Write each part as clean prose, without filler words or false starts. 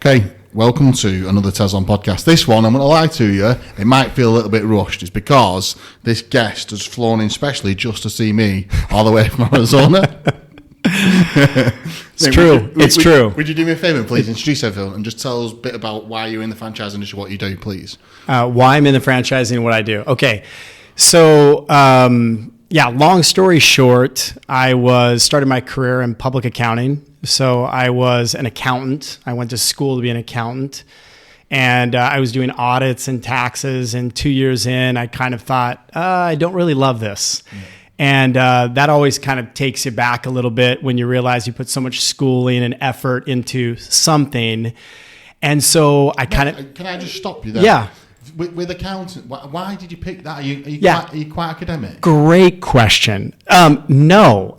Okay, welcome to another Tezlom Podcast. This one, I'm going to lie to you, it might feel a little bit rushed. It's because this guest has flown in specially just to see me all the way from Arizona. It's true. It's true. Would you do me a favour, please? Introduce yourself and just tell us a bit about why you're in the franchise industry, what you do, please. Why I'm in the franchising and what I do. Okay. So, long story short, I started my career in public accounting. So I was an accountant. I went to school to be an accountant. And I was doing audits and taxes. And 2 years in, I kind of thought, I don't really love this. Mm. And that always kind of takes you back a little bit when you realize you put so much schooling and effort into something. And so I kind of... Can I just stop you there? Yeah. With accounting, why did you pick that? Are you quite academic? Great question. No.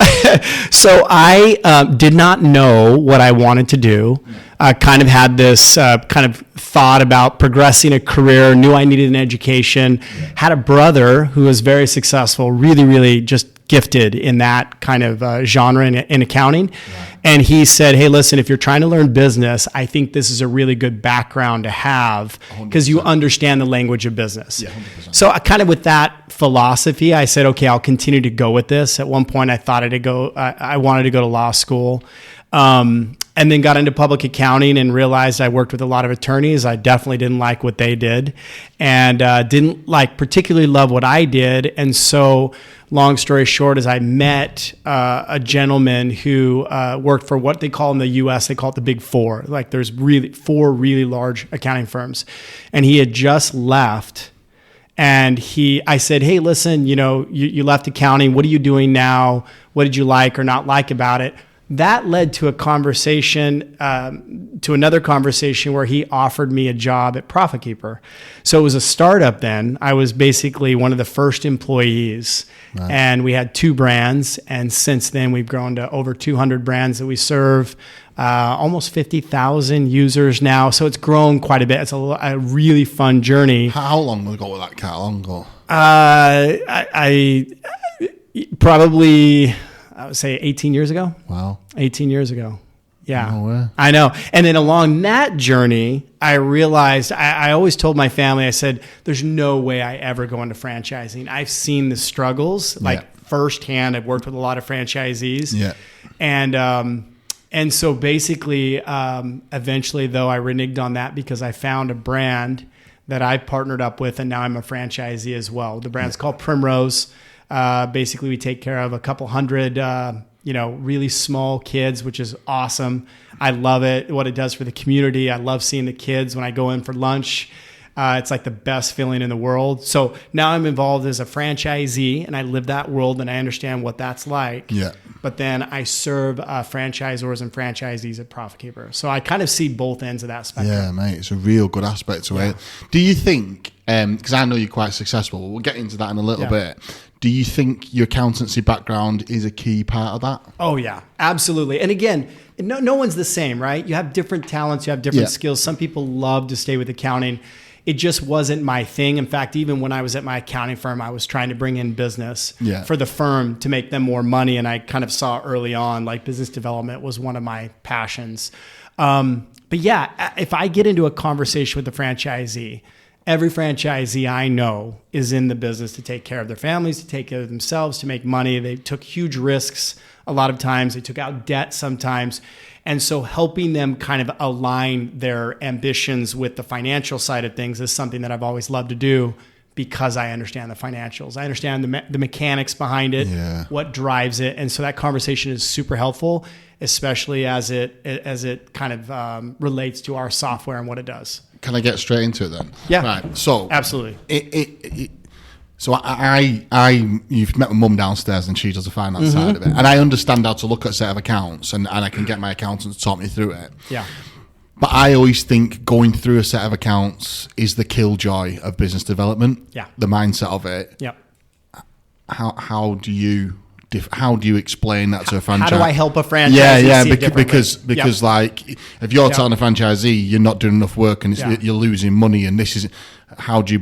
So I did not know what I wanted to do. I kind of had this kind of thought about progressing a career, knew I needed an education, had a brother who was very successful, really, really just gifted in that kind of genre in accounting. Yeah. And he said, hey, listen, if you're trying to learn business, I think this is a really good background to have because you understand the language of business. Yeah, 100%. So kind of with that philosophy, I said, okay, I'll continue to go with this. At one point, I thought I wanted to go to law school. And then got into public accounting and realized I worked with a lot of attorneys. I definitely didn't like what they did and didn't particularly love what I did. And so long story short is I met a gentleman who worked for what they call in the U.S., they call it the Big Four. Like there's four really large accounting firms. And he had just left. And I said, hey, listen, you left accounting. What are you doing now? What did you like or not like about it? That led to another conversation where he offered me a job at ProfitKeeper. So it was a startup then. I was basically one of the first employees. Nice. And we had 2 brands. And since then, we've grown to over 200 brands that we serve, almost 50,000 users now. So it's grown quite a bit. It's a really fun journey. How long ago was that, Kyle? How long ago? I probably... I would say 18 years ago. Wow. 18 years ago. Yeah. No way. I know. And then along that journey, I realized, I always told my family, I said, there's no way I ever go into franchising. I've seen the struggles firsthand. I've worked with a lot of franchisees. Yeah. And so basically, eventually though, I reneged on that because I found a brand that I partnered up with and now I'm a franchisee as well. The brand's called Primrose. Basically, we take care of a couple hundred, really small kids, which is awesome. I love it, what it does for the community. I love seeing the kids when I go in for lunch. It's like the best feeling in the world. So now I'm involved as a franchisee, and I live that world, and I understand what that's like. Yeah. But then I serve franchisors and franchisees at ProfitKeeper. So I kind of see both ends of that spectrum. Yeah, mate, it's a real good aspect to it. Do you think, because I know you're quite successful, we'll get into that in a little bit. Do you think your accountancy background is a key part of that? Oh, yeah, absolutely. And again, no one's the same, right? You have different talents, you have different skills. Some people love to stay with accounting. It just wasn't my thing. In fact, even when I was at my accounting firm, I was trying to bring in business for the firm to make them more money. And I kind of saw early on, business development was one of my passions. But yeah, if I get into a conversation with a franchisee, every franchisee I know is in the business to take care of their families, to take care of themselves, to make money. They took huge risks a lot of times. They took out debt sometimes. And so helping them kind of align their ambitions with the financial side of things is something that I've always loved to do because I understand the financials. I understand the mechanics behind it, what drives it. And so that conversation is super helpful, especially as it kind of relates to our software and what it does. Can I get straight into it then? Yeah. Right. So absolutely. You've met my mum downstairs and she does the finance side of it, and I understand how to look at a set of accounts, and I can get my accountant to talk me through it. Yeah. But I always think going through a set of accounts is the killjoy of business development. Yeah. The mindset of it. Yeah. How do you explain that to a franchise? How do I help a franchisee? Because if you're telling a franchisee you're not doing enough work and you're losing money, and this is how do you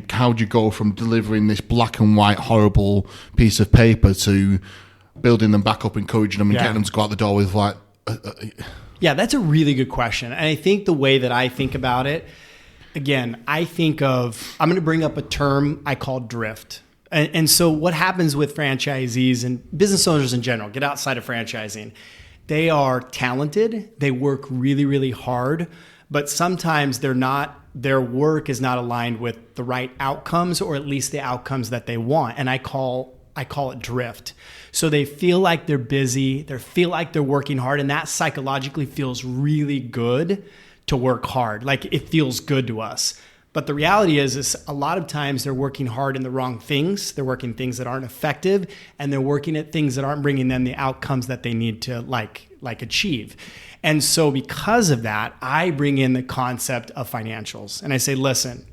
go from delivering this black and white horrible piece of paper to building them back up, encouraging them, and getting them to go out the door with Yeah, that's a really good question. And I think the way that I think about it, again, I'm going to bring up a term I call drift. And so what happens with franchisees and business owners in general, get outside of franchising, they are talented, they work really, really hard, but sometimes their work is not aligned with the right outcomes, or at least the outcomes that they want. And I call it drift. So they feel like they're busy, they feel like they're working hard, and that psychologically feels really good to work hard. Like it feels good to us. But the reality is a lot of times they're working hard in the wrong things. They're working things that aren't effective, and they're working at things that aren't bringing them the outcomes that they need to like achieve. And so because of that, I bring in the concept of financials. And I say, listen,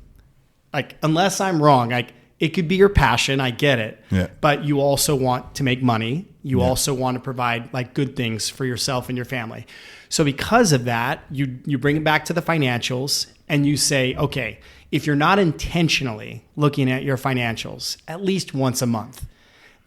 like, unless I'm wrong, like, it could be your passion, I get it. Yeah. But you also want to make money. You also want to provide like good things for yourself and your family. So because of that, you bring it back to the financials and you say, okay, if you're not intentionally looking at your financials at least once a month,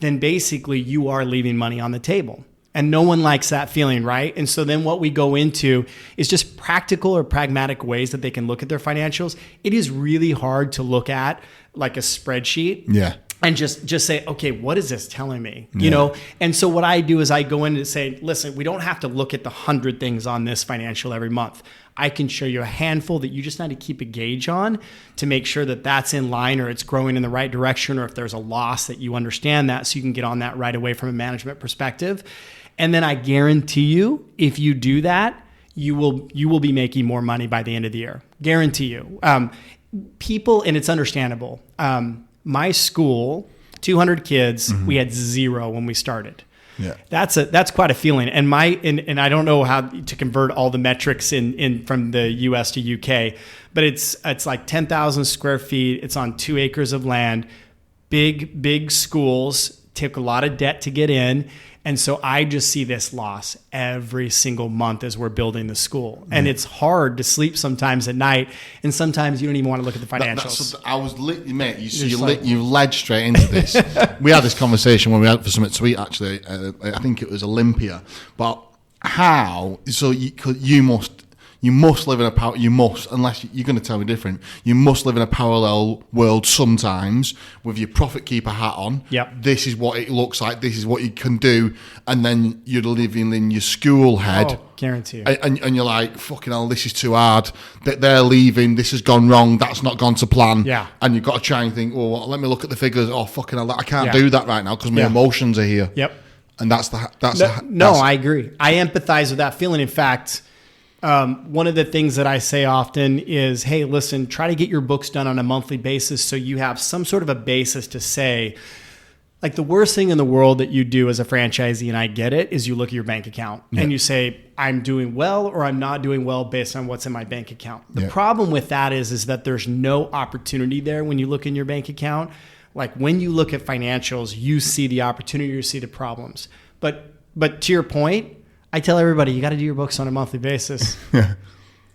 then basically you are leaving money on the table. And no one likes that feeling, right? And so then what we go into is just practical or pragmatic ways that they can look at their financials. It is really hard to look at like a spreadsheet. Yeah. And just say, okay, what is this telling me? You know? And so what I do is I go in and say, listen, we don't have to look at the 100 things on this financial every month. I can show you a handful that you just need to keep a gauge on to make sure that that's in line or it's growing in the right direction, or if there's a loss that you understand that so you can get on that right away from a management perspective. And then I guarantee you, if you do that, you will be making more money by the end of the year. Guarantee you. People, and it's understandable. My school, 200 kids, we had 0 when we started. Yeah, that's quite a feeling. And and I don't know how to convert all the metrics in from the US to UK, but it's like 10,000 square feet. It's on 2 acres of land. Big schools, took a lot of debt to get in. And so I just see this loss every single month as we're building the school. And it's hard to sleep sometimes at night. And sometimes you don't even want to look at the financials. You led straight into this. We had this conversation when we had for Summit Suite, actually. I think it was Olympia. But how? So you must live in a power. You must, unless you're going to tell me different. You must live in a parallel world sometimes with your ProfitKeeper hat on. Yep. This is what it looks like. This is what you can do, and then you're living in your school head. Oh, guarantee. And you're like, fucking hell, this is too hard. They're leaving. This has gone wrong. That's not gone to plan. Yeah. And you've got to try and think, well, let me look at the figures. Oh, fucking hell, I can't do that right now because my emotions are here. Yep. And I agree. I empathize with that feeling. In fact. One of the things that I say often is, hey, listen, try to get your books done on a monthly basis so you have some sort of a basis to say, like, the worst thing in the world that you do as a franchisee, and I get it, is you look at your bank account and you say, I'm doing well or I'm not doing well based on what's in my bank account. The problem with that is that there's no opportunity there when you look in your bank account. Like, when you look at financials, you see the opportunity, you see the problems. But to your point, I tell everybody, you got to do your books on a monthly basis. Yeah.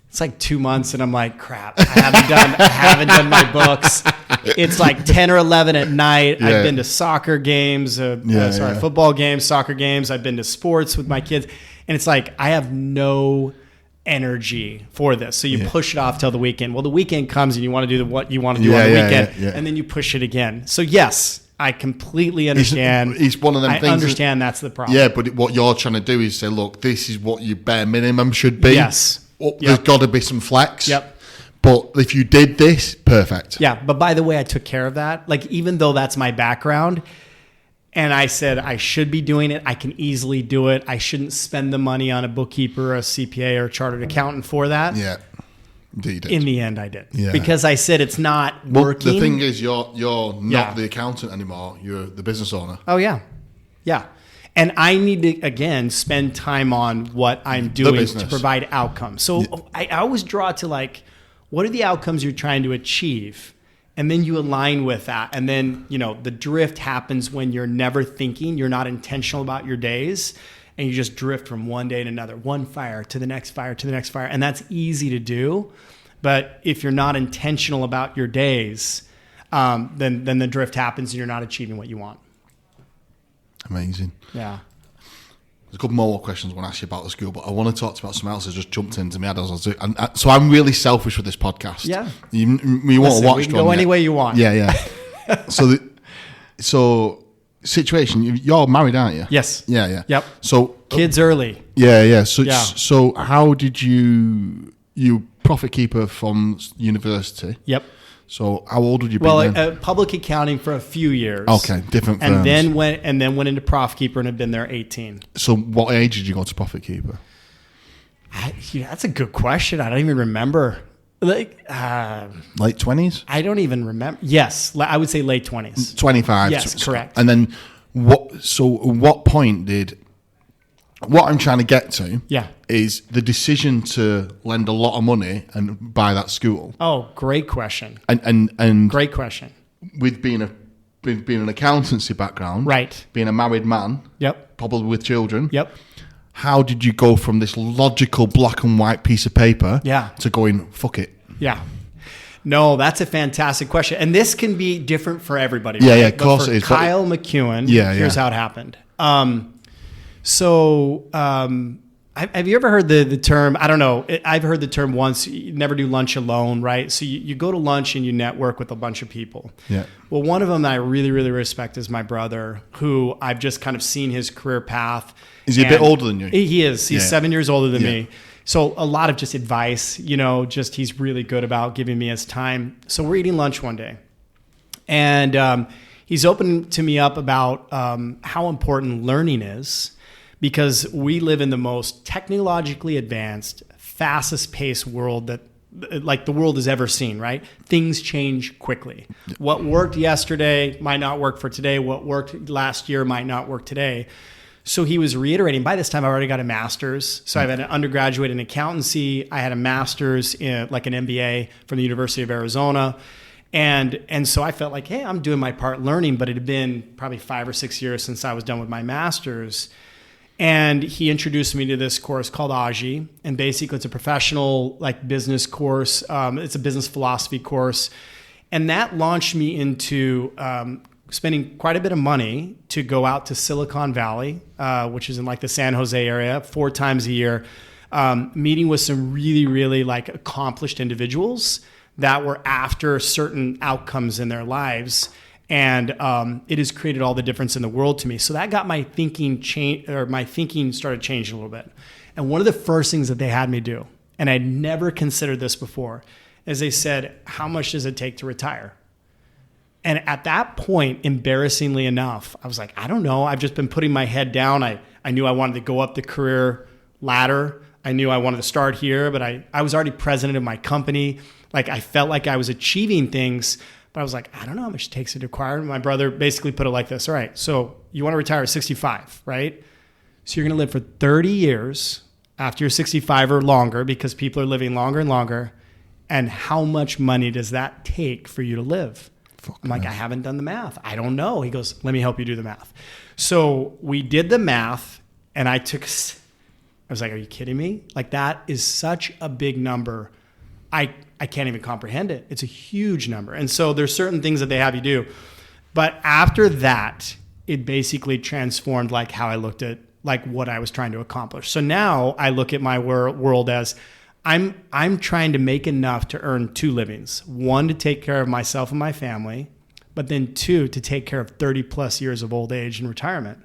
It's like 2 months, and I'm like, crap, I haven't done my books. It's like 10 or 11 at night. Yeah. I've been to soccer games, football games, soccer games. I've been to sports with my kids. And it's like, I have no energy for this. So you push it off till the weekend. Well, the weekend comes, and you want to do what you want to do on the weekend, and then you push it again. So yes, I completely understand. It's one of them things. I understand that's the problem. Yeah, but what you're trying to do is say, look, this is what your bare minimum should be. Yes. There's got to be some flex. Yep. But if you did this, perfect. Yeah, but by the way, I took care of that. Like, even though that's my background, and I said I should be doing it, I can easily do it. I shouldn't spend the money on a bookkeeper, a CPA, or a chartered accountant for that. Yeah. In the end, I did. Yeah. Because I said it's not working. The thing is, you're not the accountant anymore. You're the business owner. Oh, yeah. Yeah. And I need to, again, spend time on what I'm doing to provide outcomes. So I always draw to, like, what are the outcomes you're trying to achieve? And then you align with that. And then, the drift happens when you're never thinking, you're not intentional about your days. And you just drift from one day to another, one fire to the next fire to the next fire. And that's easy to do. But if you're not intentional about your days, then the drift happens and you're not achieving what you want. Amazing. Yeah. a couple more questions I want to ask you about the school, but I want to talk about something else that just jumped into me. So I'm really selfish with this podcast. Yeah. You want to watch we can go any way you want. Yeah. So situation, you're married, aren't you? Yes. Yeah. Yep. So kids early. Yeah. So how did you ProfitKeeper from university? Yep. So how old would you be then? Public accounting for a few years. Okay, different firms. And then went into ProfitKeeper and had been there 18. So what age did you go to ProfitKeeper? That's a good question. I don't even remember. Late 20s? I don't even remember. Yes, I would say late 20s. 25. Yes, correct. And then what point did... What I'm trying to get to is the decision to lend a lot of money and buy that school. Oh, great question. And great question. With being an accountancy background, right? Being a married man, yep, probably with children, yep. How did you go from this logical black and white piece of paper, to going fuck it? Yeah. No, that's a fantastic question, and this can be different for everybody. Yeah, right? yeah, of course it is. Kyle McEuen, here's how it happened. Have you ever heard the term, I don't know, I've heard the term once, you never do lunch alone, right? So you go to lunch and you network with a bunch of people. Yeah. Well, one of them that I really, really respect is my brother, who I've just kind of seen his career path. Is he a bit older than you? He is. He's 7 years older than me. So a lot of just advice, just he's really good about giving me his time. So we're eating lunch one day. And he's opened to me up about how important learning is, because we live in the most technologically advanced, fastest paced world that like the world has ever seen, right? Things change quickly. What worked yesterday might not work for today. What worked last year might not work today. So he was reiterating, by this time I already got a master's. So I've had an undergraduate in accountancy. I had a master's in like an MBA from the University of Arizona. And so I felt like, hey, I'm doing my part learning, but it had been probably 5 or 6 years since I was done with my master's. And he introduced me to this course called AJI, and basically it's a professional like business course. It's a business philosophy course, and that launched me into spending quite a bit of money to go out to Silicon Valley, which is in like the San Jose area, 4 times a year, meeting with some really, really like accomplished individuals that were after certain outcomes in their lives. And it has created all the difference in the world to me. So that got my thinking my thinking started changing a little bit. And one of the first things that they had me do, and I'd never considered this before, is they said, how much does it take to retire? And at that point, embarrassingly enough, I was like, I don't know. I've just been putting my head down. I knew I wanted to go up the career ladder. I knew I wanted to start here, but I was already president of my company. Like I felt like I was achieving things. But I was like, I don't know how much it takes to acquire. My brother basically put it like this. All right, so you want to retire at 65, right? So you're going to live for 30 years after you're 65 or longer, because people are living longer and longer. And how much money does that take for you to live? I'm like, I haven't done the math. I don't know. He goes, let me help you do the math. So we did the math, and I was like, are you kidding me? Like, that is such a big number. I can't even comprehend it. It's a huge number. And so there's certain things that they have you do. But after that, it basically transformed like how I looked at like what I was trying to accomplish. So now I look at my world as I'm trying to make enough to earn 2 livings. 1, to take care of myself and my family, but then 2, to take care of 30 plus years of old age and retirement.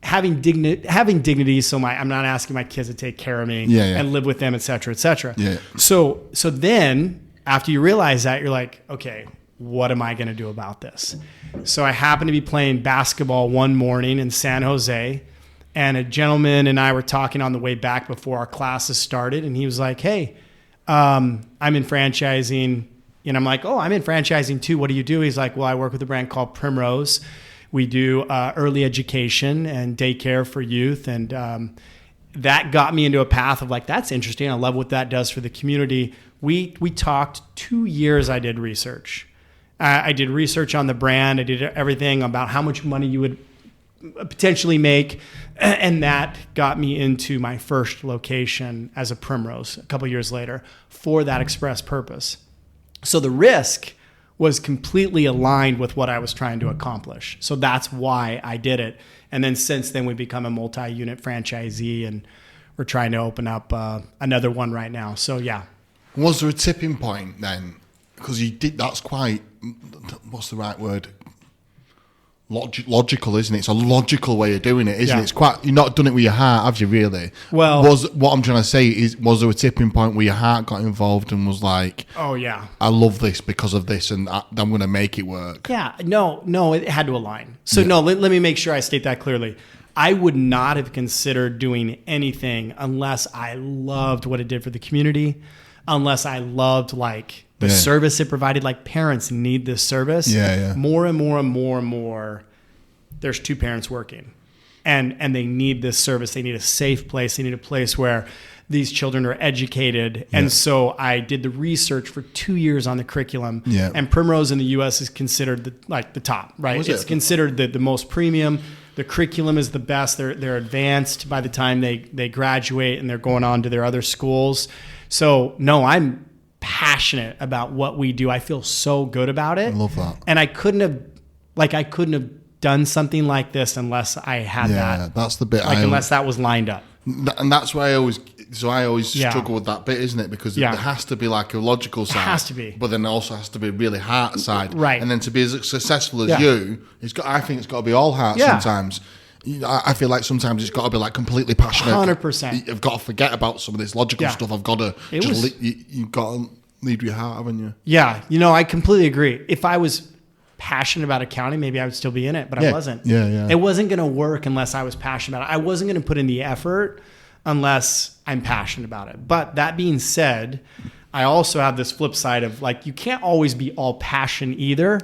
Having dignity, so I'm not asking my kids to take care of me and live with them, et cetera, et cetera. Yeah. So then after you realize that, you're like, okay, what am I going to do about this? So I happened to be playing basketball one morning in San Jose, and a gentleman and I were talking on the way back before our classes started, and he was like, hey, I'm in franchising. And I'm like, oh, I'm in franchising too. What do you do? He's like, well, I work with a brand called Primrose. We do early education and daycare for youth. And that got me into a path of like, that's interesting. I love what that does for the community. We talked 2 years. I did research. I did research on the brand. I did everything about how much money you would potentially make. And that got me into my first location as a Primrose a couple years later for that express purpose. So the risk was completely aligned with what I was trying to accomplish. So that's why I did it. And then since then, we've become a multi-unit franchisee, and we're trying to open up another one right now. So yeah. Was there a tipping point then? Because you did, that's quite, what's the right word? Logical, isn't it? It's a logical way of doing it, isn't it? It's quite, you've not done it with your heart, have you really? Well, what I'm trying to say is, was there a tipping point where your heart got involved and was like, oh yeah, I love this because of this, and I'm going to make it work? Yeah, no, it had to align. So no, let me make sure I state that clearly. I would not have considered doing anything unless I loved what it did for the community, unless I loved like the service it provided. Like, parents need this service. More and more and more and more, there's two parents working, and they need this service. They need a safe place. They need a place where these children are educated. And so I did the research for 2 years on the curriculum. And Primrose in the U.S. is considered the top, right? It's considered the most premium. The curriculum is the best. They're advanced by the time they graduate, and they're going on to their other schools. So no, I'm passionate about what we do. I feel so good about it. I love that. And I couldn't have done something like this unless I had that. Yeah, that's the bit. Unless that was lined up. And that's why I always struggle with that bit, isn't it? Because there has to be like a logical side. It has to be. But then it also has to be really heart side. Right. And then to be as successful as you, I think it's got to be all heart sometimes. I feel like sometimes it's got to be like completely passionate. 100%. You've got to forget about some of this logical stuff. I've got to you've got to lead with your heart, haven't you? Yeah. I completely agree. If I was passionate about accounting, maybe I would still be in it, but I wasn't. It wasn't going to work unless I was passionate about it. I wasn't going to put in the effort unless I'm passionate about it. But that being said, I also have this flip side of like, you can't always be all passion either.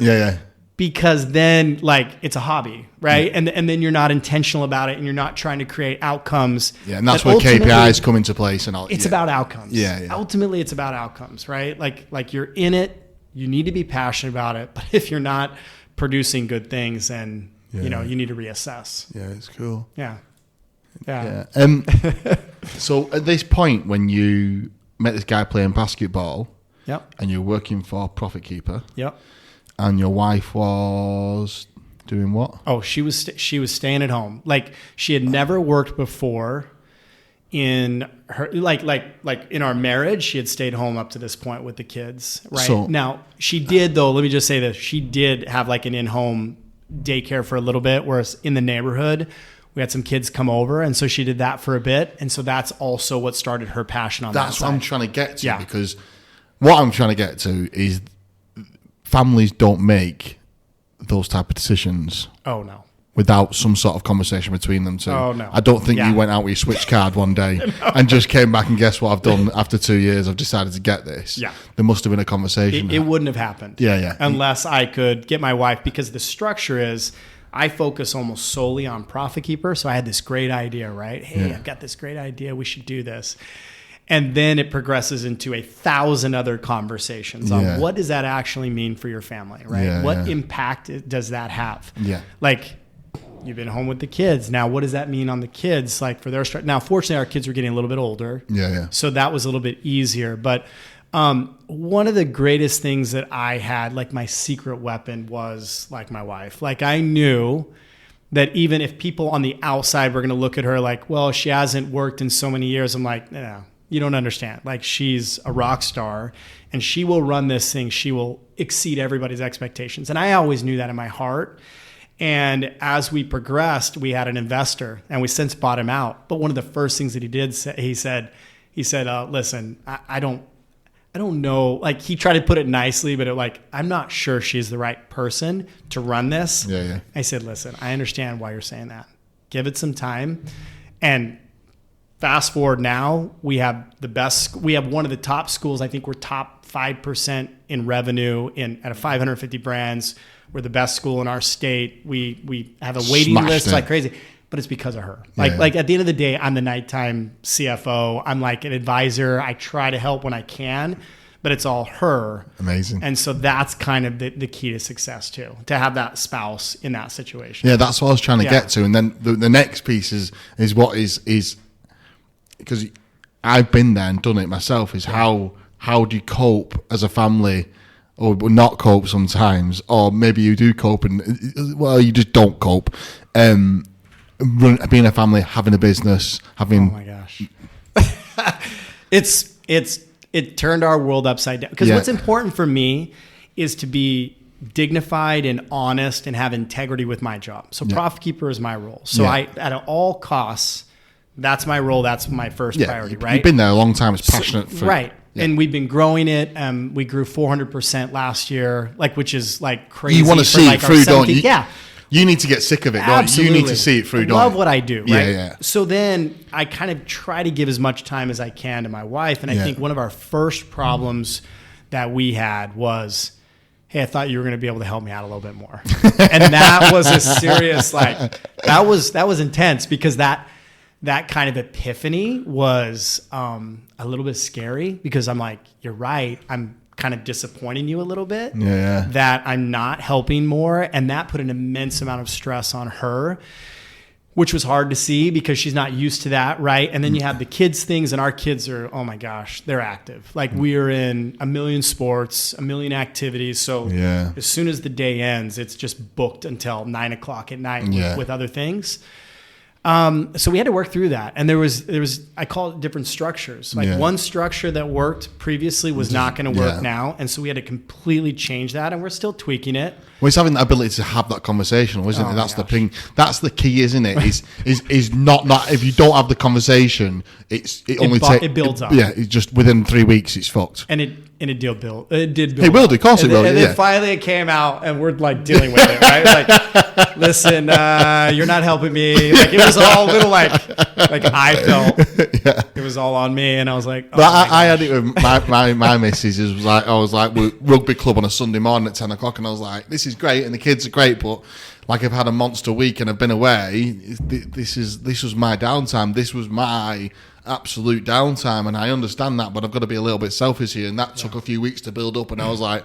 Because then like it's a hobby, right? And then you're not intentional about it, and you're not trying to create outcomes. And that's where KPIs come into place and all. It's about outcomes. Ultimately it's about outcomes, right? Like you're in it, you need to be passionate about it. But if you're not producing good things, then you need to reassess. Yeah, it's cool. Yeah. So at this point, when you met this guy playing basketball, and you're working for ProfitKeeper, and your wife was doing what? Oh, she was staying at home. Like, she had never worked before in her like in our marriage. She had stayed home up to this point with the kids, right? So, now she did, though, let me just say this, she did have like an in-home daycare for a little bit, whereas in the neighborhood we had some kids come over, and so she did that for a bit, and so that's also what started her passion on that side. That's what I'm trying to get to, because what I'm trying to get to is families don't make those type of decisions. Oh, no. Without some sort of conversation between them two. Oh, no. I don't think you went out with your switch card one day and just came back and guess what I've done after 2 years? I've decided to get this. There must have been a conversation. It wouldn't have happened. Unless I could get my wife, because the structure is I focus almost solely on ProfitKeeper. So I had this great idea, right? Hey, I've got this great idea. We should do this. And then it progresses into 1,000 other conversations on what does that actually mean for your family, right? What impact does that have? Like, you've been home with the kids. Now, what does that mean on the kids? Like, for their start. Now, fortunately, our kids were getting a little bit older. So that was a little bit easier. But one of the greatest things that I had, like my secret weapon, was like my wife. Like, I knew that even if people on the outside were going to look at her like, well, she hasn't worked in so many years, I'm like, no. You don't understand. Like, she's a rock star, and she will run this thing. She will exceed everybody's expectations. And I always knew that in my heart. And as we progressed, we had an investor, and we since bought him out. But one of the first things that he did, he said, listen, I don't know. Like, he tried to put it nicely, but I'm not sure she's the right person to run this. I said, listen, I understand why you're saying that. Give it some time. And fast forward now, we have one of the top schools. I think we're top 5% in revenue out of 550 brands. We're the best school in our state. We have a waiting list like crazy, but it's because of her. Like at the end of the day, I'm the nighttime CFO. I'm like an advisor. I try to help when I can, but it's all her. Amazing. And so that's kind of the key to success too, to have that spouse in that situation. Yeah, that's what I was trying to get to. And then the next piece is what is because I've been there and done it myself, is how do you cope as a family or not cope sometimes, or maybe you do cope and you just don't cope. Being a family, having a business, having. Oh my gosh, it turned our world upside down. Because what's important for me is to be dignified and honest and have integrity with my job. So ProfitKeeper is my role. So I, at all costs, that's my role. That's my first priority, right? You've been there a long time. It's passionate. Right. Yeah. And we've been growing it. We grew 400% last year, which is crazy. You want to see it through, don't you? Yeah. You need to get sick of it, don't you? You need to see it through, don't you? I love what I do, right? Yeah. So then I kind of try to give as much time as I can to my wife. And I think one of our first problems that we had was, hey, I thought you were going to be able to help me out a little bit more. And that was a serious, that was intense, because that kind of epiphany was a little bit scary, because I'm like, you're right. I'm kind of disappointing you a little bit, that I'm not helping more. And that put an immense amount of stress on her, which was hard to see because she's not used to that, right? And then you have the kids things, and our kids are, oh my gosh, they're active. We are in a million sports, a million activities. So as soon as the day ends, it's just booked until 9 o'clock at night with other things. So we had to work through that. And there was, I call it different structures. One structure that worked previously was not going to work now. And so we had to completely change that, and we're still tweaking it. Well, it's having the ability to have that conversation, isn't it? That's the thing. That's the key, isn't it? Is not if you don't have the conversation, it builds up. Yeah, it's just within 3 weeks it's fucked. And it did build. It will do, of course it will. And then finally it came out, and we're dealing with it, right? Listen, you're not helping me. It was all a little I felt it was all on me, and I was like, but I had it with my missus. It was I was we're rugby club on a Sunday morning at 10 o'clock, and I was like, this is great, and the kids are great, but I've had a monster week and I've been away. This was my downtime. This was my absolute downtime, and I understand that, but I've got to be a little bit selfish here. And that took a few weeks to build up, and I was like,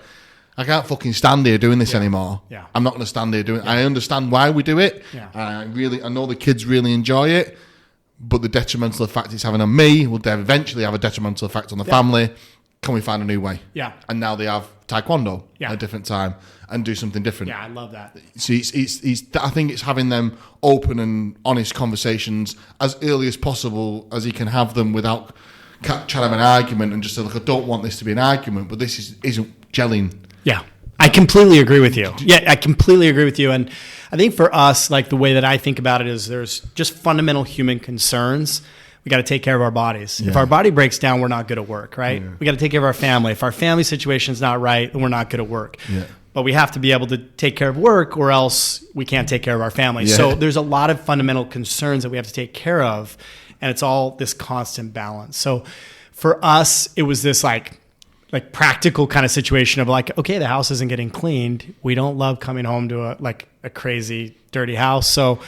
I can't fucking stand here doing this anymore. Yeah. I'm not going to stand here doing it. I understand why we do it. Yeah. I know the kids really enjoy it, but the detrimental effect it's having on me will eventually have a detrimental effect on the family. Can we find a new way? Yeah. And now they have taekwondo at a different time and do something different. Yeah, I love that. So I think it's having them open and honest conversations as early as possible as you can have them without trying to have an argument and just say, look, I don't want this to be an argument, but this isn't gelling. Yeah. I completely agree with you. Yeah, I completely agree with you. And I think for us, the way that I think about it is there's just fundamental human concerns. We got to take care of our bodies. Yeah. If our body breaks down, we're not good at work, right? Yeah. We got to take care of our family. If our family situation is not right, then we're not good at work. Yeah. But we have to be able to take care of work, or else we can't take care of our family. Yeah. So there's a lot of fundamental concerns that we have to take care of, and it's all this constant balance. So for us, it was this practical kind of situation of okay, the house isn't getting cleaned. We don't love coming home to a crazy, dirty house. So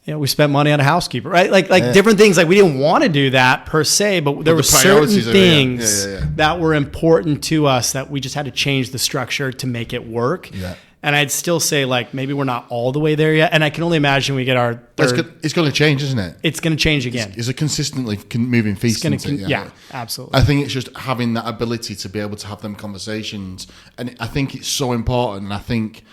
we spent money on a housekeeper, right? Different things. We didn't want to do that per se, but there were certain things that were important to us that we just had to change the structure to make it work. Yeah. And I'd still say maybe we're not all the way there yet. And I can only imagine we get our third. It's going to change, isn't it? It's going to change again. It's a consistently moving feast. Yeah, absolutely. I think it's just having that ability to be able to have them conversations. And I think it's so important. And I think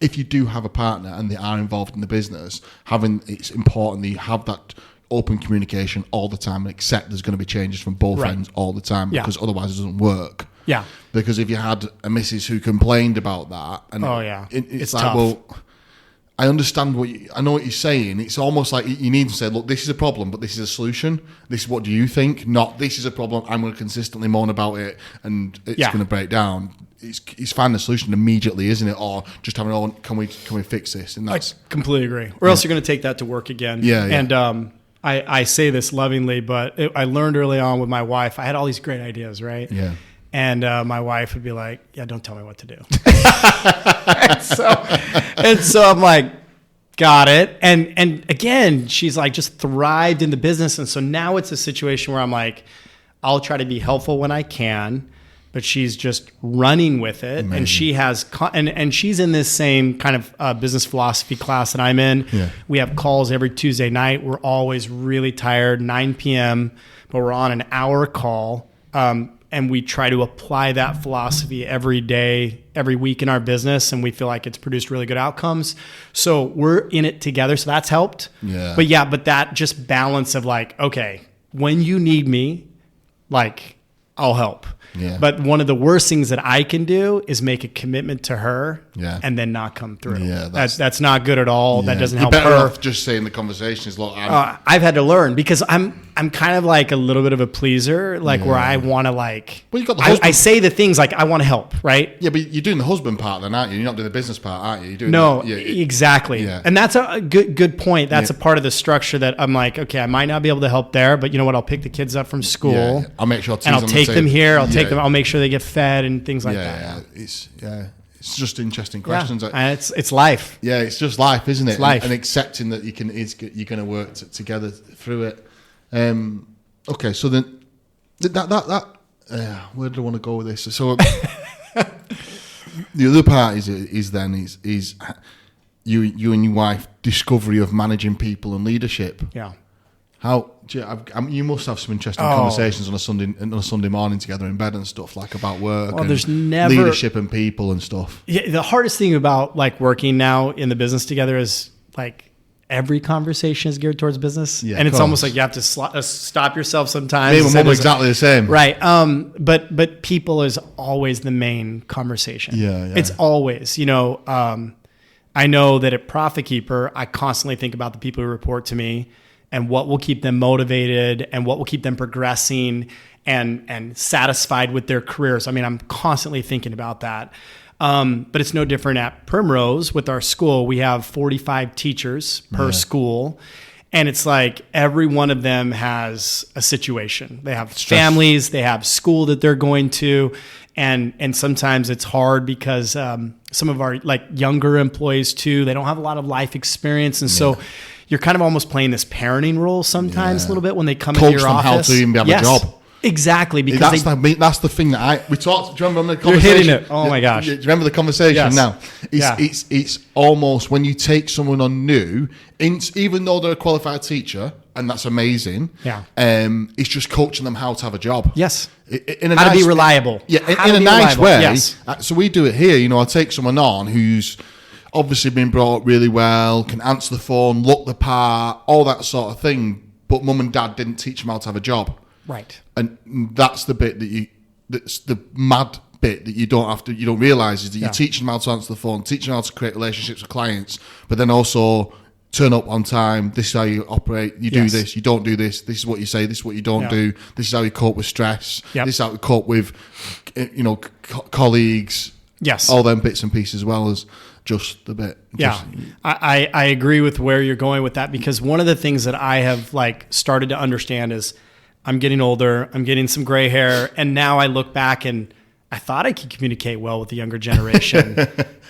if you do have a partner and they are involved in the business, it's important that you have that open communication all the time and accept there's going to be changes from both ends all the time, because otherwise it doesn't work. Yeah. Because if you had a missus who complained about that, and it's tough. Well, I understand I know what you're saying. It's almost like you need to say, look, this is a problem, but this is a solution. This is what do you think? Not this is a problem. I'm going to consistently moan about it and it's going to break down. It's finding a solution immediately, isn't it? Or just having, can we fix this? And that's, I completely agree. Or else you're going to take that to work again. Yeah. And I say this lovingly, but I learned early on with my wife, I had all these great ideas, right? Yeah. And my wife would be like, yeah, don't tell me what to do. and so I'm like, got it. And again, she's just thrived in the business. And so now it's a situation where I'm like, I'll try to be helpful when I can, but she's just running with it. Amazing. And she has, and she's in this same kind of business philosophy class that I'm in. Yeah. We have calls every Tuesday night. We're always really tired, 9 p.m., but we're on an hour call. and we try to apply that philosophy every day, every week in our business, and we feel like it's produced really good outcomes. So we're in it together. So that's helped. Yeah. But that just balance of like, okay, when you need me, like I'll help. Yeah. But one of the worst things that I can do is make a commitment to her and then not come through. Yeah, that's not good at all. Yeah. That doesn't You're help better her. off just saying the conversation is, look, I've had to learn because I'm kind of like a little bit of a pleaser, like where I want to like, well, you got the husband. I say the things like I want to help, right? Yeah, but you're doing the husband part then, aren't you? You're not doing the business part, aren't you? You're doing exactly. Yeah. And that's a good point. That's a part of the structure that I'm like, okay, I might not be able to help there, but you know what? I'll pick the kids up from school. Yeah. I'll make sure and I'll take them here. I'll take them. I'll make sure they get fed and things like that. It's just interesting questions. And it's life. Yeah, it's just life, isn't it? It's life. And accepting that you're going to work together through it. Okay, so then where do I want to go with this? So the other part is you and your wife discovery of managing people and leadership. Yeah. You must have some interesting conversations on a Sunday morning together in bed and stuff, like about work and there's never leadership and people and stuff. Yeah, the hardest thing about like working now in the business together is like every conversation is geared towards business, and it's almost like you have to stop yourself sometimes. Me and my mum exactly the same, right? But people is always the main conversation. Yeah. It's always, I know that at ProfitKeeper, I constantly think about the people who report to me and what will keep them motivated and what will keep them progressing and satisfied with their careers. I mean, I'm constantly thinking about that. But it's no different at Primrose with our school. We have 45 teachers per school. And it's like every one of them has a situation. They have families, they have school that they're going to. And sometimes it's hard because some of our like younger employees too, they don't have a lot of life experience. And so you're kind of almost playing this parenting role sometimes a little bit when they come into your office. How to even have a job. Exactly, because that's the thing that we talked. Do you remember the conversation? You're hitting it. Oh my gosh! Do you remember the conversation now? It's almost when you take someone on new, even though they're a qualified teacher, and that's amazing. Yeah. It's just coaching them how to have a job. Yes. In a how to be reliable. Yeah. In a nice way. Yes. So we do it here. I take someone on who's obviously been brought up really well, can answer the phone, look the part, all that sort of thing. But mum and dad didn't teach them how to have a job. Right. And that's the bit that's the mad bit that you don't realise is that you're teaching them how to answer the phone, teaching them how to create relationships with clients, but then also turn up on time. This is how you operate. You do this, you don't do this. This is what you say. This is what you don't do. This is how you cope with stress. This is how you cope with, colleagues. Yes. All them bits and pieces as well as just the bit. I agree with where you're going with that, because one of the things that I have started to understand is I'm getting older, I'm getting some gray hair, and now I look back and I thought I could communicate well with the younger generation.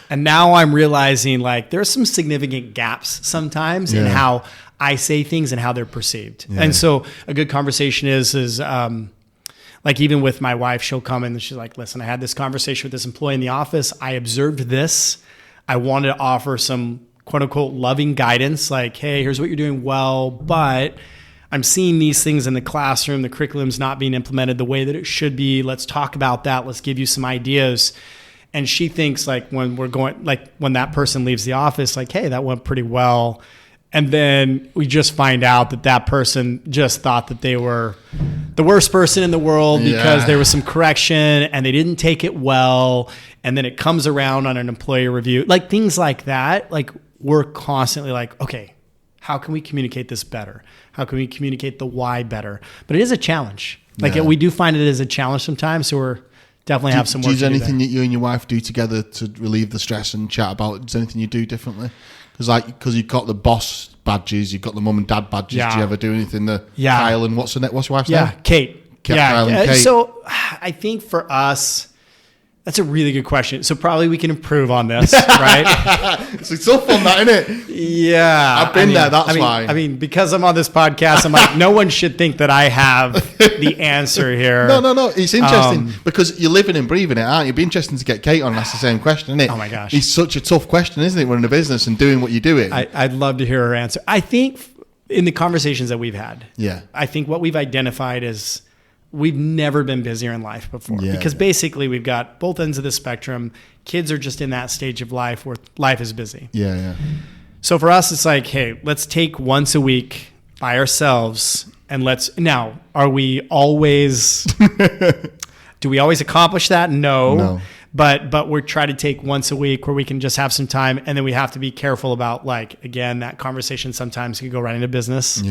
And now I'm realizing there's some significant gaps sometimes in how I say things and how they're perceived. Yeah. And so a good conversation is even with my wife, she'll come in and she's like, listen, I had this conversation with this employee in the office. I observed this. I wanted to offer some quote unquote loving guidance, like, hey, here's what you're doing well, but I'm seeing these things in the classroom. The curriculum's not being implemented the way that it should be. Let's talk about that. Let's give you some ideas. And she thinks when that person leaves the office, hey, that went pretty well. And then we just find out that person just thought that they were the worst person in the world because there was some correction and they didn't take it well. And then it comes around on an employee review, things like that. We're constantly okay, how can we communicate this better? How can we communicate the why better? But it is a challenge. We do find it as a challenge sometimes. So we're definitely have some work to do. Is there anything that you and your wife do together to relieve the stress and chat about? Is there anything you do differently? Because you've got the boss badges, you've got the mum and dad badges. Yeah. Do you ever do anything? Kyle and what's your wife's name? Kate. Kyle and Kate. So I think for us, that's a really good question. So probably we can improve on this, right? It's tough on that, isn't it? Yeah. I've been there, that's why. I mean, because I'm on this podcast, I'm no one should think that I have the answer here. No. It's interesting because you're living and breathing it, aren't you? It'd be interesting to get Kate on and ask the same question, isn't it? Oh my gosh. It's such a tough question, isn't it, running a business and doing what you're doing? I'd love to hear her answer. I think in the conversations that we've had, I think what we've identified is we've never been busier in life before because basically we've got both ends of the spectrum. Kids are just in that stage of life where life is busy. Yeah. So for us, it's like, hey, let's take once a week by ourselves and are we always, do we always accomplish that? No. But we're trying to take once a week where we can just have some time, and then we have to be careful about, like, again, that conversation sometimes can go right into business,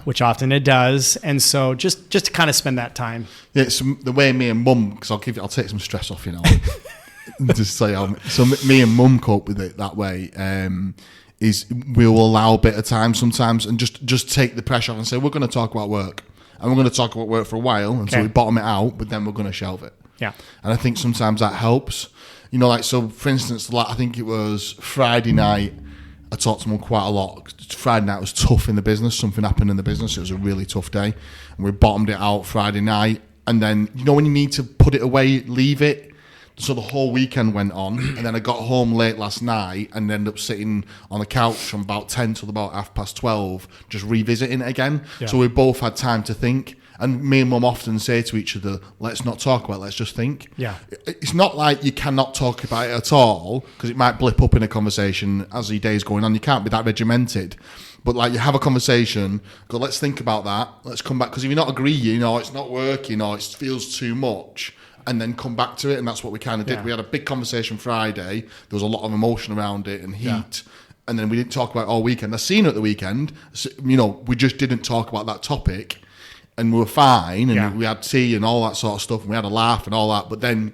which often it does. And so just to kind of spend that time. Yeah, it's the way me and mum, because I'll take some stress off, just say, so me and mum cope with it that way. Is we'll allow a bit of time sometimes and just take the pressure off and say, we're going to talk about work, and we're going to talk about work for a while until we bottom it out, but then we're going to shelve it. Yeah. And I think sometimes that helps. Like, so for instance, I think it was Friday night, I talked to mum quite a lot. Friday night was tough in the business. Something happened in the business. It was a really tough day. And we bottomed it out Friday night. And then, when you need to put it away, leave it. So the whole weekend went on. And then I got home late last night and ended up sitting on the couch from about 10 till about 12:30, just revisiting it again. Yeah. So we both had time to think. And me and mum often say to each other, let's not talk about it, let's just think. Yeah. It's not like you cannot talk about it at all, because it might blip up in a conversation as the day's going on. You can't be that regimented. But like, you have a conversation, go, let's think about that, let's come back. Because if you're not agreeing, it's not working, or it feels too much, and then come back to it. And that's what we kind of did. We had a big conversation Friday. There was a lot of emotion around it and heat. Yeah. And then we didn't talk about it all weekend. I seen it at the weekend. So, we just didn't talk about that topic. And we were fine, and we had tea and all that sort of stuff, and we had a laugh and all that. But then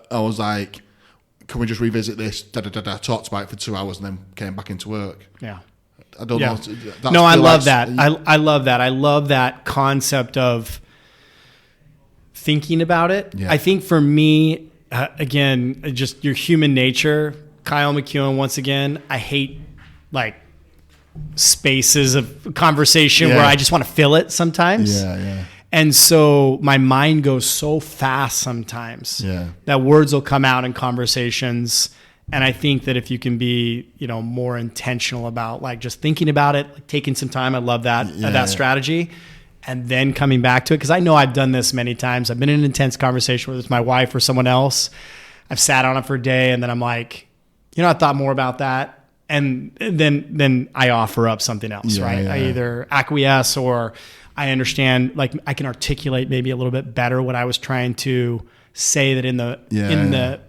I was like, can we just revisit this? Talked about it for 2 hours and then came back into work. Yeah. I don't know. No, I love that. I love that. I love that concept of thinking about it. Yeah. I think for me, again, just your human nature, Kyle McEuen, once again, I hate like spaces of conversation where I just want to fill it sometimes. Yeah. And so my mind goes so fast sometimes that words will come out in conversations. And I think that if you can be, more intentional about like just thinking about it, like taking some time, I love that strategy, and then coming back to it. Cause I know I've done this many times. I've been in an intense conversation, whether it's my wife or someone else. I've sat on it for a day, and then I'm like, I thought more about that. And then I offer up something else, right? Yeah. I either acquiesce, or I understand, like I can articulate maybe a little bit better what I was trying to say, that in the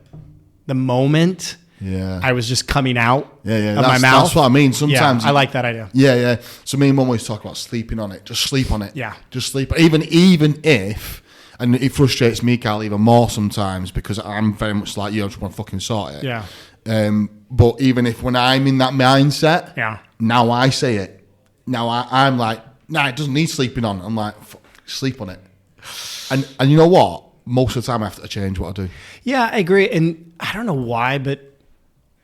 moment, I was just coming out of my mouth. That's what I mean. Sometimes I like that idea. Yeah. So me and mum always talk about sleeping on it. Just sleep on it. Yeah. Just sleep. Even if, and it frustrates me, Kyle, even more sometimes, because I'm very much like you. I just want to fucking sort it. Yeah. But even if when I'm in that mindset, now I say it. Now I'm like, nah, it doesn't need sleeping on. I'm like, sleep on it. And you know what? Most of the time I have to change what I do. Yeah, I agree. And I don't know why, but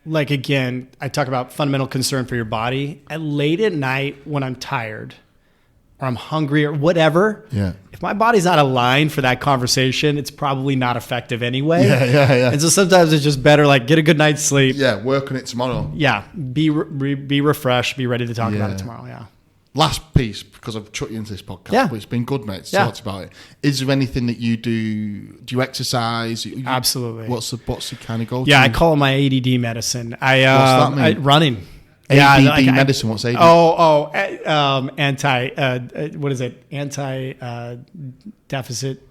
like, again, I talk about fundamental concern for your body. Late at night when I'm tired or I'm hungry or whatever, if my body's not aligned for that conversation, it's probably not effective anyway. Yeah. And so sometimes it's just better, like, get a good night's sleep. Yeah, work on it tomorrow. Yeah, be refreshed, be ready to talk about it tomorrow, Last piece, because I've chucked you into this podcast, but it's been good, mate, to talk about it. Is there anything that you do? Do you exercise? Absolutely. What's the kind of goal? Yeah, I call it my ADD medicine. What's that mean? Running. ADD medicine. What's ADD? Anti-deficit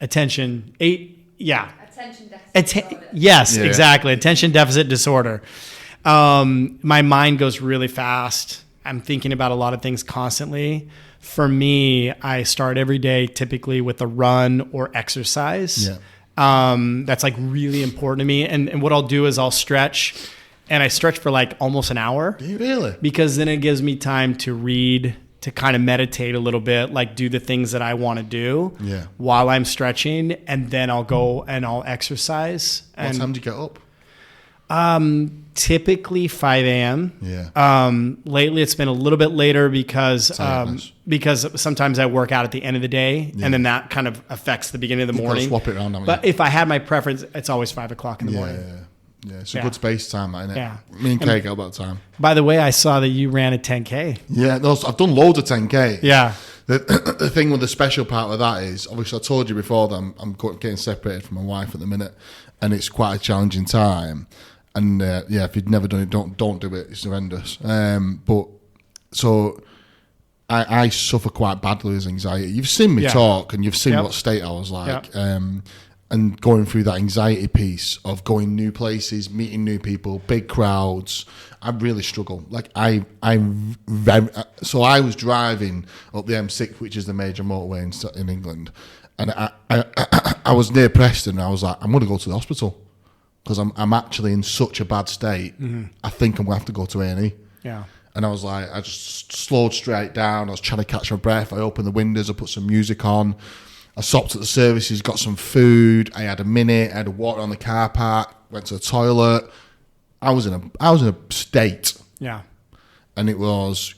attention. Attention deficit. Yes, exactly. Attention deficit disorder. My mind goes really fast. I'm thinking about a lot of things constantly. For me, I start every day typically with a run or exercise. That's like really important to me. And what I'll do is I'll stretch, and I stretch for like almost an hour. Do you really? Because then it gives me time to read, to kind of meditate a little bit, like do the things that I want to do while I'm stretching. And then I'll go and I'll exercise. What time do you get up? Typically 5 a.m. Lately it's been a little bit later because sometimes I work out at the end of the day, and then that kind of affects the beginning of the morning. Swap it around, but if I had my preference, it's always 5 o'clock in the morning. Yeah, it's a good space time, isn't it? Yeah. Me and Kay got about time. By the way, I saw that you ran a 10K. Yeah, I've done loads of 10K. Yeah. The thing with the special part of that is, obviously I told you before that I'm getting separated from my wife at the minute, and it's quite a challenging time. And if you've never done it, don't do it. It's horrendous. But so I suffer quite badly with anxiety. You've seen me talk, and you've seen what state I was like. And going through that anxiety piece of going new places, meeting new people, big crowds, I really struggle. Like so I was driving up the M6, which is the major motorway in England, and I was near Preston, and I was like, I'm going to go to the hospital because I'm actually in such a bad state. Mm-hmm. I think I'm going to have to go to A&E. Yeah. And I was like, I just slowed straight down. I was trying to catch my breath. I opened the windows. I put some music on. I stopped at the services, got some food. I had a minute. I had a water on the car park. Went to the toilet. I was in a state. Yeah. And it was.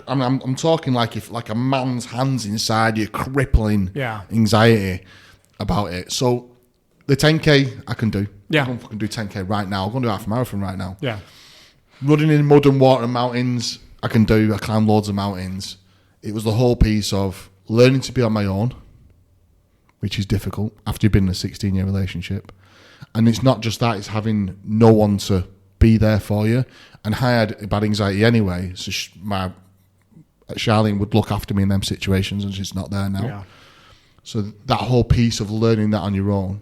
I'm talking like a man's hands inside you, crippling anxiety about it. So the 10K I can do. Yeah. I can do 10K right now. I'm going to do half a marathon right now. Yeah. Running in mud and water and mountains, I can do. I climb loads of mountains. It was the whole piece of learning to be on my own, which is difficult after you've been in a 16-year relationship. And it's not just that, it's having no one to be there for you. And I had bad anxiety anyway, so Charlene would look after me in them situations, and she's not there now. Yeah. So that whole piece of learning that on your own,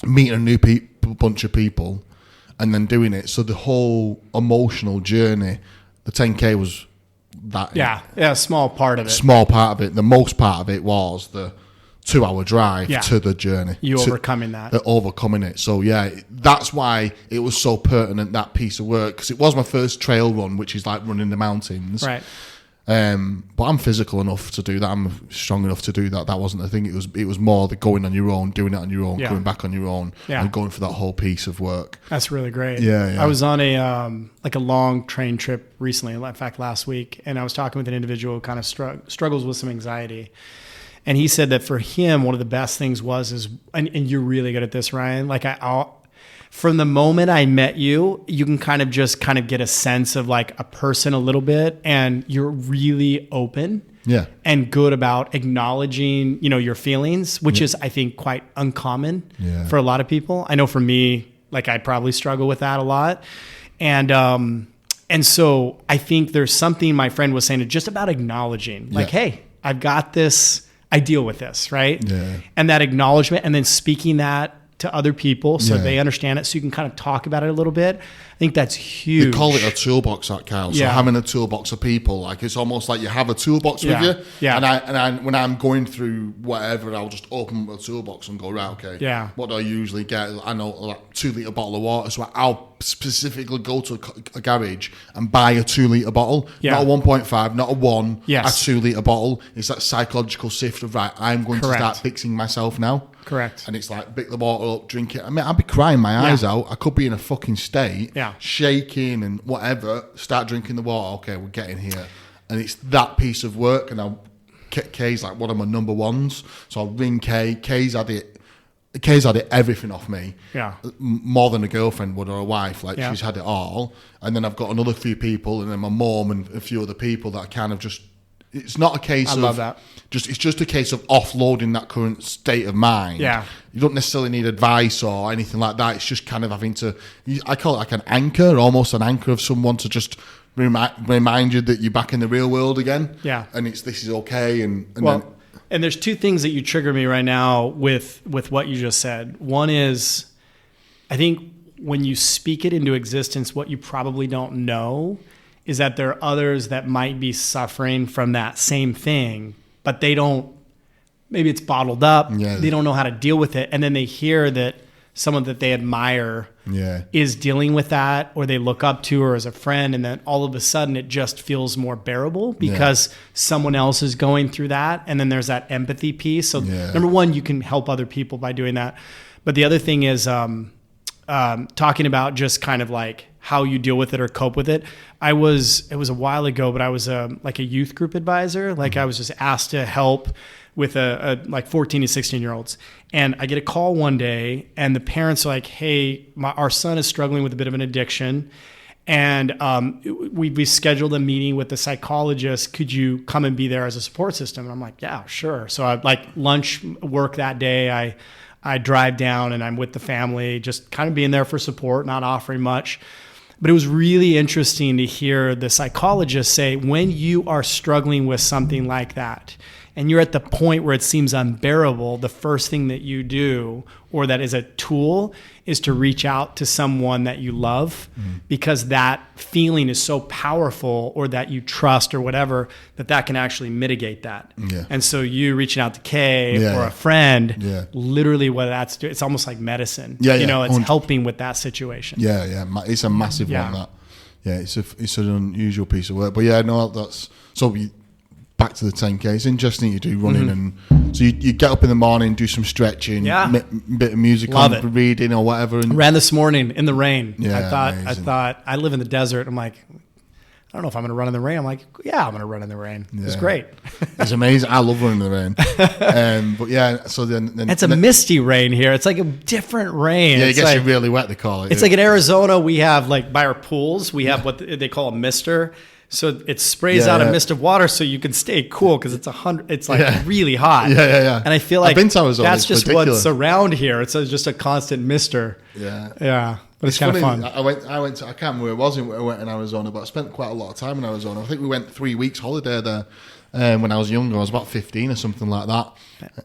meeting a new bunch of people, and then doing it. So the whole emotional journey, the 10K was that. Yeah, small part of it. Small part of it. The most part of it was the 2-hour drive to the journey. Overcoming that. Overcoming it. So that's why it was so pertinent, that piece of work, because it was my first trail run, which is like running the mountains. Right. But I'm physical enough to do that. I'm strong enough to do that. That wasn't the thing. It was more the going on your own, doing it on your own, coming back on your own, and going for that whole piece of work. That's really great. Yeah. I was on a long train trip recently, in fact last week, and I was talking with an individual who kind of struggles with some anxiety. And he said that for him, one of the best things and you're really good at this, Ryan. Like from the moment I met you, you can kind of get a sense of like a person a little bit, and you're really open and good about acknowledging, your feelings, which is, I think, quite uncommon for a lot of people. I know for me, like I probably struggle with that a lot. And so I think there's something my friend was saying just about acknowledging, like, hey, I've got this, I deal with this, right? Yeah. And that acknowledgement, and then speaking that to other people so they understand it, so you can kind of talk about it a little bit. I think that's huge. They call it a toolbox, that, Kyle. So having a toolbox of people, like it's almost like you have a toolbox with you. Yeah. And I when I'm going through whatever, I'll just open a toolbox and go, right, okay. Yeah. What do I usually get? I know like 2-litre bottle of water, so I'll specifically go to a garage and buy a 2-litre bottle, not a 1.5, not a 1, a 2-litre bottle. It's that psychological shift of, right, I'm going to start fixing myself now. Correct. And it's like, pick the bottle up, drink it. I mean, I'd be crying my eyes out. I could be in a fucking state, shaking and whatever, start drinking the water. Okay, we're getting here. And it's that piece of work. And Kay's like one of my number ones. So I'll ring Kay. Kay's had it everything off me. Yeah. More than a girlfriend would or a wife. Like she's had it all. And then I've got another few people, and then my mom and a few other people that I kind of just, it's not a case of, love that. It's just a case of offloading that current state of mind. Yeah. You don't necessarily need advice or anything like that. It's just kind of having to, I call it like an anchor, almost an anchor of someone to just remind you that you're back in the real world again. Yeah. And this is okay. And there's two things that you trigger me right now with what you just said. One is, I think when you speak it into existence, what you probably don't know is that there are others that might be suffering from that same thing, but they don't, maybe it's bottled up. Yeah. They don't know how to deal with it. And then they hear that someone that they admire is dealing with that, or they look up to, or as a friend. And then all of a sudden it just feels more bearable because someone else is going through that. And then there's that empathy piece. So number one, you can help other people by doing that. But the other thing is talking about just kind of like how you deal with it or cope with it. It was a while ago, but I was like a youth group advisor. Like I was just asked to help with like 14 to 16 year olds. And I get a call one day, and the parents are like, hey, our son is struggling with a bit of an addiction. And we scheduled a meeting with the psychologist. Could you come and be there as a support system? And I'm like, yeah, sure. So I like lunch work that day. I drive down and I'm with the family, just kind of being there for support, not offering much. But it was really interesting to hear the psychologist say, when you are struggling with something like that, and you're at the point where it seems unbearable, the first thing that you do, or that is a tool, is to reach out to someone that you love, because that feeling is so powerful, or that you trust or whatever, that can actually mitigate that. Yeah. And so you reaching out to Kay or a friend, literally what that's doing, it's almost like medicine. It's helping with that situation. It's a massive one, that. It's an unusual piece of work. But that's... So back to the 10K, it's interesting you do running, and so you get up in the morning, do some stretching, bit of music on, reading or whatever. And ran this morning in the rain. I thought I live in the desert. I'm like, I don't know if I'm going to run in the rain. I'm like, yeah, I'm going to run in the rain. It's great. It's amazing. I love running in the rain. But so then it's a misty rain here. It's like a different rain. Yeah, it gets you really wet, they call it. It's like in Arizona, we have like by our pools, we have what they call a mister. So it sprays out a mist of water so you can stay cool, because it's 100. It's like really hot. And I feel like that's just what's around here. It's just a constant mister. Yeah. But it's kind of fun. I went to, I can't remember where it was. I went in Arizona, but I spent quite a lot of time in Arizona. I think we went 3 weeks holiday there when I was younger. I was about 15 or something like that.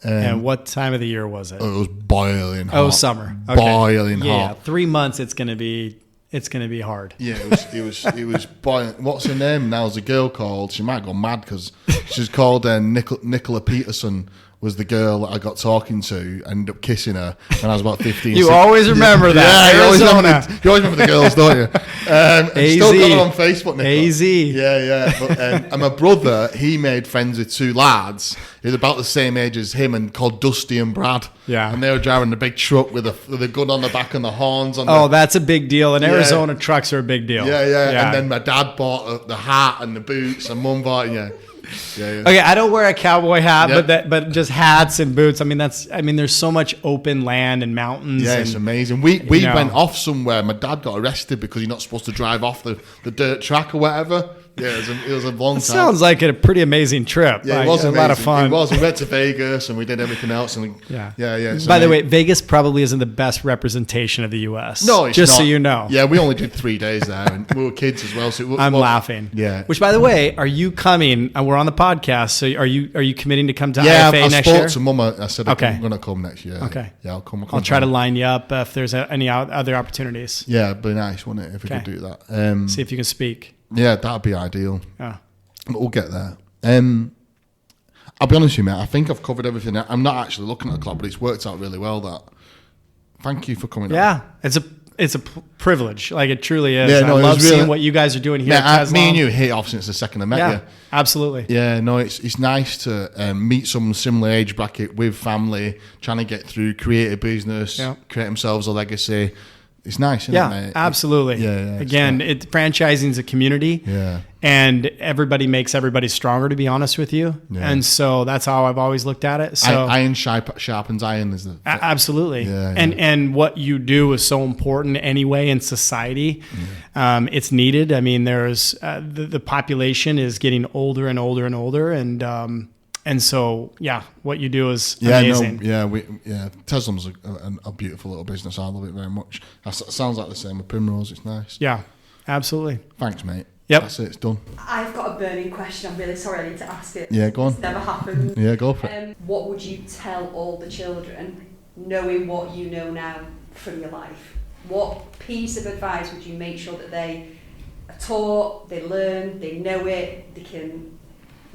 And what time of the year was it? It was boiling hot. Oh, summer. Okay. Boiling hot. Yeah, 3 months it's going to be hard. Yeah, it was boiling. What's her name now? There's a girl called, she might go mad because she's called Nicola Peterson, was the girl that I got talking to. I ended up kissing her when I was about 15. You always remember that. Yeah, you always remember the girls, don't you? Still got her on Facebook, Nicola. AZ. Yeah. But, and my brother, he made friends with two lads who's about the same age as him, and called Dusty and Brad. Yeah. And they were driving a big truck with a gun on the back and the horns on. That's a big deal. In Arizona, trucks are a big deal. Yeah. And then my dad bought the hat and the boots, and mum bought Okay, I don't wear a cowboy hat, but just hats and boots. I mean, there's so much open land and mountains. Yeah, it's amazing. We went off somewhere. My dad got arrested because you're not supposed to drive off the dirt track or whatever. Yeah, it was a long time. Sounds like a pretty amazing trip. Yeah, it was a lot of fun. It was. We went to Vegas and we did everything else. And yeah. By the way, Vegas probably isn't the best representation of the U.S. No, it's just not. So you know. Yeah, we only did 3 days there, and we were kids as well. So I'm laughing. Yeah. Which, by the way, are you coming? And we're on the podcast. So are you committing to come to IFA next year? I spoke to Mum. I said I'm going to come next year. Okay. Yeah, I'll come. I'll try to line you up if there's any other opportunities. Yeah, it'd be nice, wouldn't it, if we could do that? See if you can speak. Yeah, that'd be ideal. Yeah. But we'll get there. I'll be honest with you, mate. I think I've covered everything. I'm not actually looking at the clock, but it's worked out really well. Thank you for coming. Yeah, it's a privilege. Like, it truly is. I love seeing what you guys are doing here. Me and you hit off since the second I met you. Absolutely. Yeah, no, it's nice to meet someone similar age bracket with family, trying to get through, create a business, create themselves a legacy. It's nice, isn't it, mate? Absolutely. Yeah. Again, franchising is a community. Yeah. And everybody makes everybody stronger, to be honest with you. Yeah. And so that's how I've always looked at it. So iron sharpens iron. Absolutely. Yeah. And what you do is so important anyway in society. Yeah. It's needed. I mean, there's the population is getting older and older and older, and so, what you do is amazing. Tezlom's a beautiful little business. I love it very much. It sounds like the same with Primrose. It's nice. Yeah, absolutely. Thanks, mate. Yep. That's it. It's done. I've got a burning question. I'm really sorry I need to ask it. Yeah, go on. It's never happened. Yeah, go for it. What would you tell all the children, knowing what you know now from your life? What piece of advice would you make sure that they are taught, they learn, they know it, they can...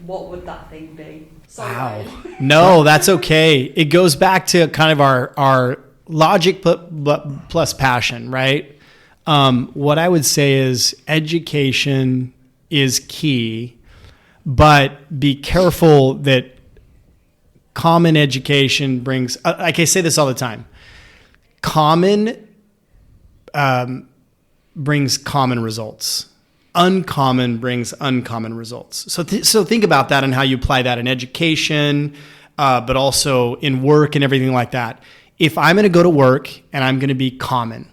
What would that thing be? Sorry. Wow. No, that's okay. It goes back to kind of our logic plus passion, right? What I would say is education is key, but be careful that common education brings, like I say this all the time, common brings common results. Uncommon brings uncommon results. So think about that and how you apply that in education, but also in work and everything like that. If I'm going to go to work and I'm going to be common,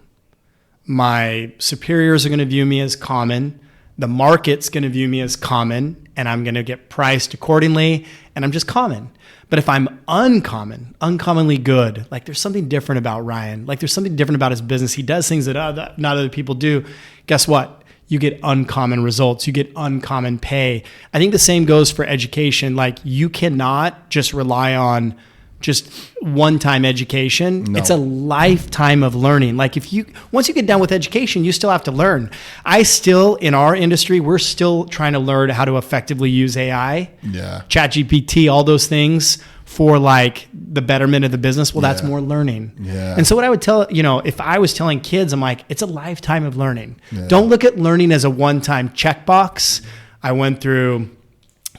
My superiors are going to view me as common. The market's going to view me as common, and I'm going to get priced accordingly, and I'm just common. But if I'm uncommon, uncommonly good, like there's something different about Ryan, like there's something different about his business. He does things that not other people do. Guess what? You get uncommon results. You get uncommon pay. I think the same goes for education. Like you cannot just rely on just one-time education. No. It's a lifetime of learning. Like once you get done with education, you still have to learn. In our industry, we're still trying to learn how to effectively use AI, ChatGPT, all those things for like the betterment of the business. Well, that's more learning. Yeah. And so what I would tell, if I was telling kids, I'm like, it's a lifetime of learning. Yeah. Don't look at learning as a one-time checkbox. I went through,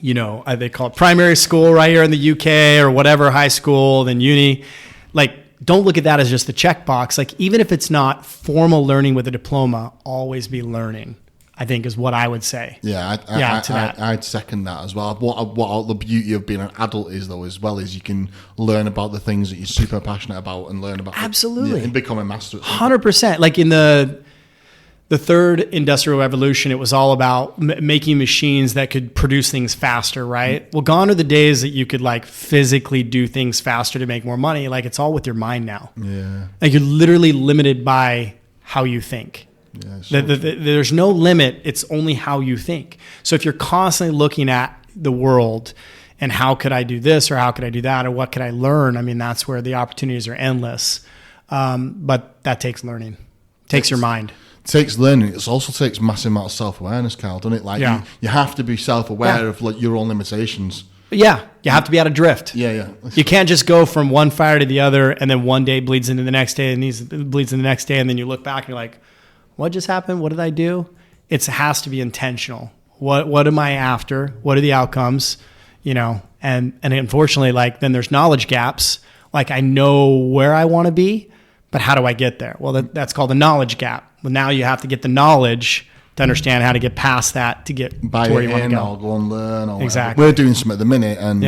they call it primary school right here in the UK or whatever, high school, then uni. Like, don't look at that as just the checkbox. Like, even if it's not formal learning with a diploma, always be learning, I think is what I would say. Yeah, I'd second that as well. What the beauty of being an adult is, though, as well, is you can learn about the things that you're super passionate about and learn about. Absolutely. And become a master at 100%. Like in the third industrial revolution, it was all about making machines that could produce things faster, right? Well, gone are the days that you could like physically do things faster to make more money. Like it's all with your mind now. Yeah. Like you're literally limited by how you think. Yeah, there's no limit. It's only how you think. So if you're constantly looking at the world and how could I do this or how could I do that or what could I learn? I mean, that's where the opportunities are endless. But that takes learning. Takes your mind. Takes learning. It also takes massive amount of self-awareness, Kyle, doesn't it? Like you have to be self-aware of like your own limitations. Yeah, you have to be out of drift. Yeah. You can't just go from one fire to the other and then one day bleeds into the next day and bleeds into the next day and then you look back and you're like, what just happened? What did I do? It has to be intentional. What am I after? What are the outcomes? And unfortunately, like then there's knowledge gaps. Like I know where I want to be, but how do I get there? Well, that's called a knowledge gap. Well, now you have to get the knowledge to understand how to get past that to get to where you want to go. Or go and learn. Or exactly. We're doing something at the minute, and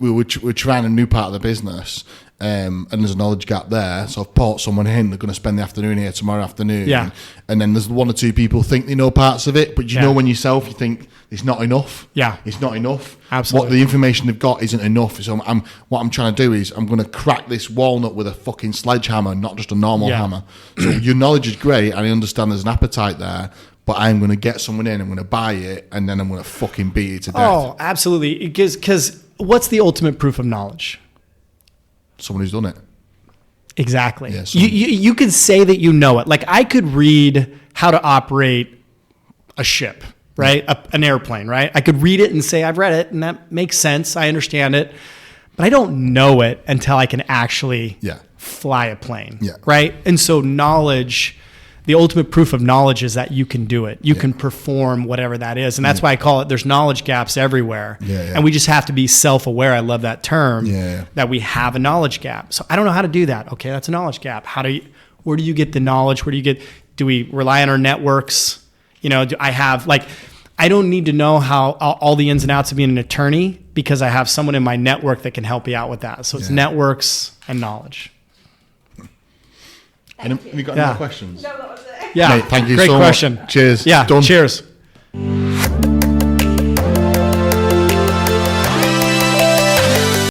we're trying a new part of the business, and there's a knowledge gap there. So I've brought someone in. They're going to spend the afternoon here tomorrow afternoon. Yeah. And then there's one or two people think they know parts of it, but you know when yourself you think it's not enough. Yeah. It's not enough. Absolutely. What the information they've got isn't enough. So what I'm trying to do is I'm going to crack this walnut with a fucking sledgehammer, not just a normal hammer. So your knowledge is great, and I understand there's an appetite there. But I'm going to get someone in, I'm going to buy it, and then I'm going to fucking beat it to death. Oh, absolutely. Because what's the ultimate proof of knowledge? Someone who's done it. Exactly. Yeah, you could say that you know it. Like I could read how to operate a ship, right? An airplane, right? I could read it and say, I've read it, and that makes sense. I understand it. But I don't know it until I can actually fly a plane, right? And so knowledge... The ultimate proof of knowledge is that you can do it. You can perform whatever that is. And that's why I call it, there's knowledge gaps everywhere. And we just have to be self-aware. I love that term, that we have a knowledge gap. So I don't know how to do that. Okay, that's a knowledge gap. Where do you get the knowledge? Do we rely on our networks? I don't need to know how all the ins and outs of being an attorney because I have someone in my network that can help me out with that. So it's networks and knowledge. Have you got any more questions? No, that was it. Yeah. Mate, thank you Great so question. much. Cheers. Yeah. Done. Cheers.